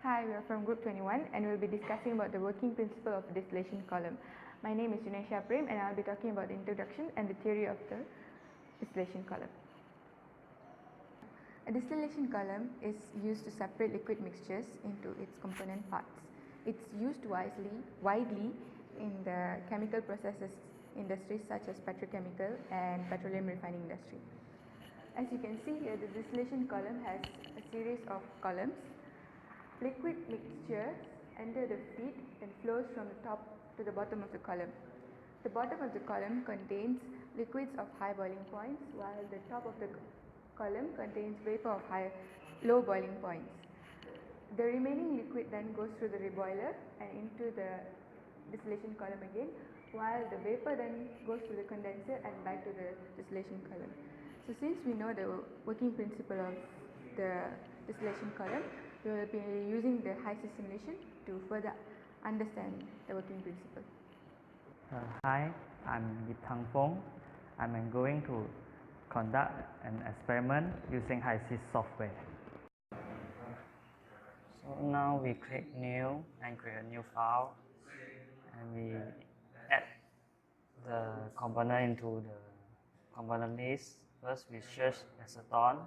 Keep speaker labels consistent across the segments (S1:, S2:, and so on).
S1: Hi, we are from Group 21 and we will be discussing about the working principle of distillation column. My name is Junesha Prem and I will be talking about the introduction and the theory of the distillation column. A distillation column is used to separate liquid mixtures into its component parts. It's used widely in the chemical processes industries such as petrochemical and petroleum refining industry. As you can see here, the distillation column has a series of columns. Liquid mixture enter the feed and flows from the top to the bottom of the column. The bottom of the column contains liquids of high boiling points, while the top of the column contains vapor of low boiling points. The remaining liquid then goes through the reboiler and into the distillation column again, while the vapor then goes through the condenser and back to the distillation column. So since we know the working principle of the distillation column, we will be using the HYSYS simulation to further understand the working principle.
S2: Hi, I'm Yitang Fong. I'm going to conduct an experiment using HYSYS software. So now we click New and create a new file, and we add the component into the component list. First, we search acetone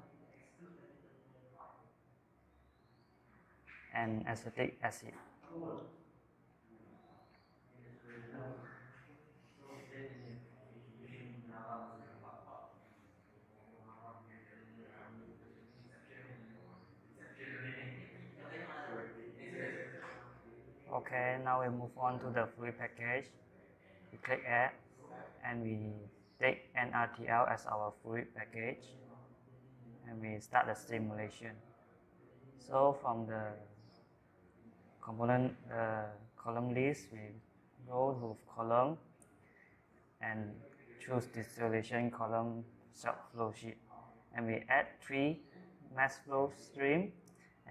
S2: and acetic acid. Okay, now we move on to the fluid package. We click Add and we take NRTL as our fluid package and we start the simulation. So from the component column list, we go to column and choose distillation column short flow sheet, and we add 3 mass flow stream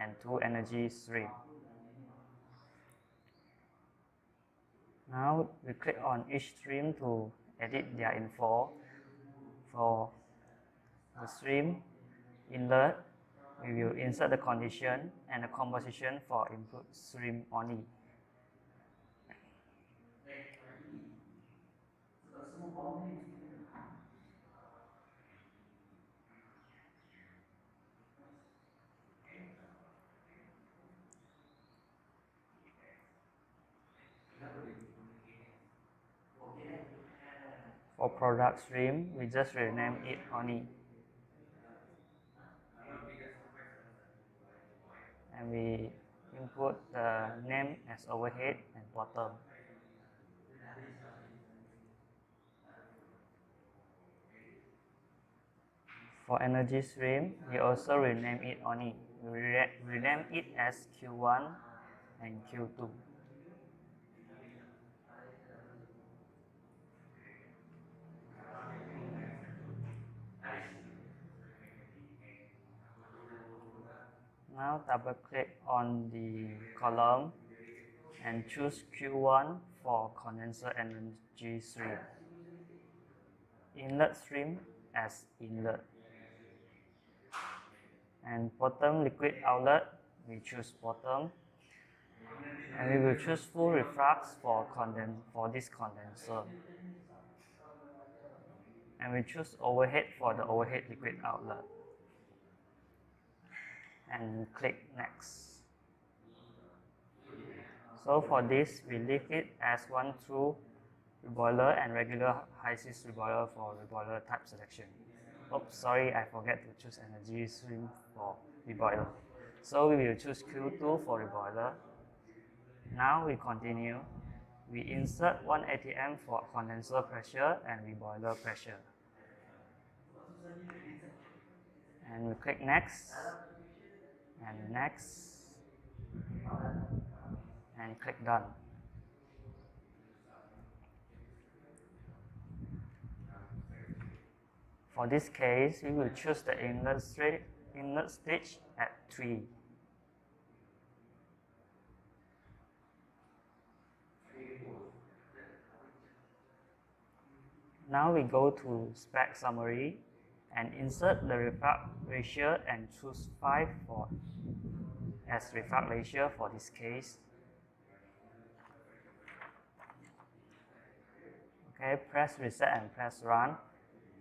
S2: and 2 energy stream. Now we click on each stream to edit their info. For the stream inlet, we will insert the condition and the composition for input stream only. For product stream, we just rename it only. And we input the name as overhead and bottom. For energy stream, we also rename it only. We rename it as Q1 and Q2. Now double click on the column and choose Q1 for condenser energy stream. Inlet stream as inlet. And bottom liquid outlet, we choose bottom. And we will choose full reflux for this condenser. And we choose overhead for the overhead liquid outlet. And click next. So for this, we leave it as one through reboiler and regular HYSYS reboiler for reboiler type selection. Oops, sorry, I forgot to choose energy stream for reboiler. So we will choose Q2 for reboiler. Now we continue. We insert 1 atm for condenser pressure and reboiler pressure. And we click next, and next, and click done. For this case, we will choose the inlet stage at 3. Now we go to spec summary and insert the reflux ratio and choose 5 for as reflux ratio for this case. Okay, press reset and press run.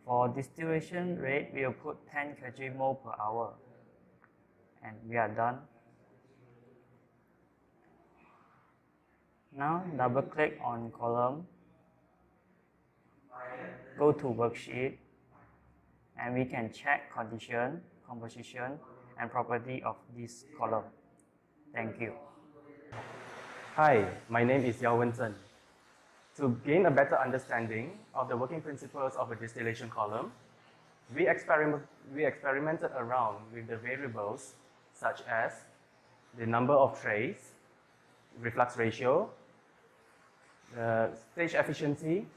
S2: For distillation rate, we will put 10 kg/mol per hour. And we are done. Now double click on column, go to worksheet, and we can check condition, composition, and property of this column. Thank you.
S3: Hi, my name is Yao Wen Zhen. To gain a better understanding of the working principles of a distillation column, we experimented around with the variables such as the number of trays, reflux ratio, the stage efficiency,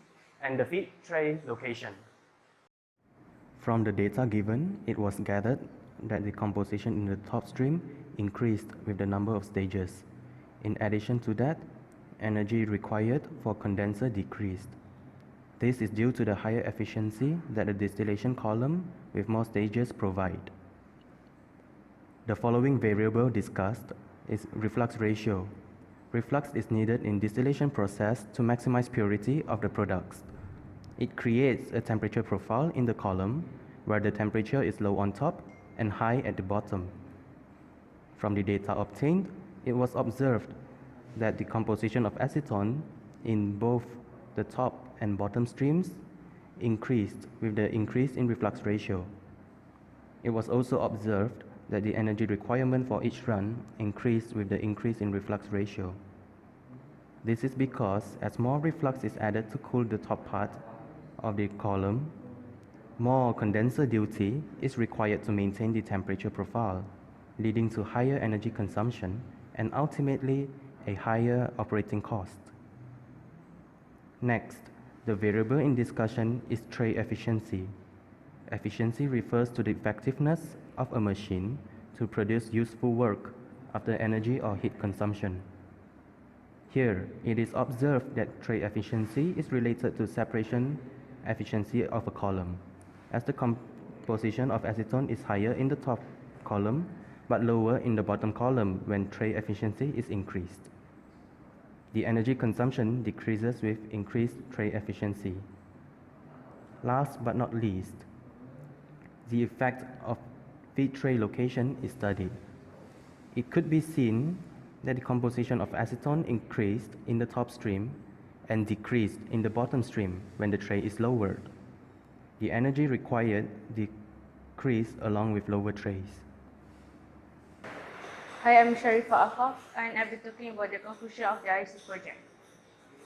S3: and the feed tray location.
S4: From the data given, it was gathered that the composition in the top stream increased with the number of stages. In addition to that, energy required for condenser decreased. This is due to the higher efficiency that the distillation column with more stages provide. The following variable discussed is reflux ratio. Reflux is needed in distillation process to maximize purity of the products. It creates a temperature profile in the column where the temperature is low on top and high at the bottom. From the data obtained, it was observed that the composition of acetone in both the top and bottom streams increased with the increase in reflux ratio. It was also observed that the energy requirement for each run increased with the increase in reflux ratio. This is because as more reflux is added to cool the top part of the column, more condenser duty is required to maintain the temperature profile, leading to higher energy consumption and ultimately a higher operating cost. Next, the variable in discussion is tray efficiency. Efficiency refers to the effectiveness of a machine to produce useful work after energy or heat consumption. Here, it is observed that tray efficiency is related to separation efficiency of a column, as the composition of acetone is higher in the top column but lower in the bottom column when tray efficiency is increased. The energy consumption decreases with increased tray efficiency. Last but not least, the effect of feed tray location is studied. It could be seen that the composition of acetone increased in the top stream and decreased in the bottom stream when the tray is lowered. The energy required decreased along with lower trays.
S1: Hi, I'm Sharifah Ahaf, and I'll be talking about the conclusion of the IC project.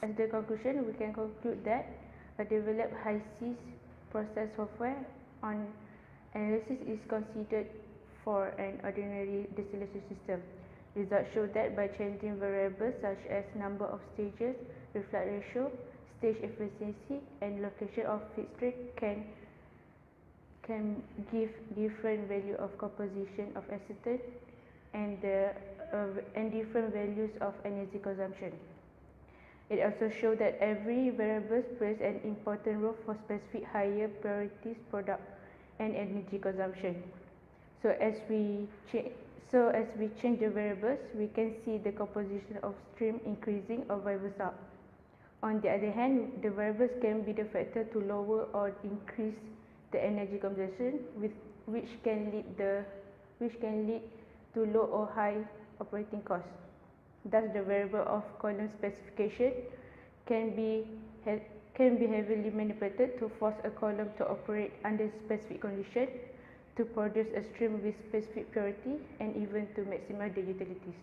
S1: As the conclusion, we can conclude that a developed high-SIS process software on analysis is considered for an ordinary distillation system. Results show that by changing variables such as number of stages, reflux ratio, stage efficiency, and location of feedstock can give different value of composition of acetone and different values of energy consumption. It also shows that every variable plays an important role for specific higher priorities product and energy consumption. So as we change the variables, we can see the composition of stream increasing or vice versa. On the other hand, the variables can be the factor to lower or increase the energy consumption, which can lead to low or high operating costs. Thus, the variable of column specification can be heavily manipulated to force a column to operate under specific conditions, to produce a stream with specific purity, and even to maximize the utilities.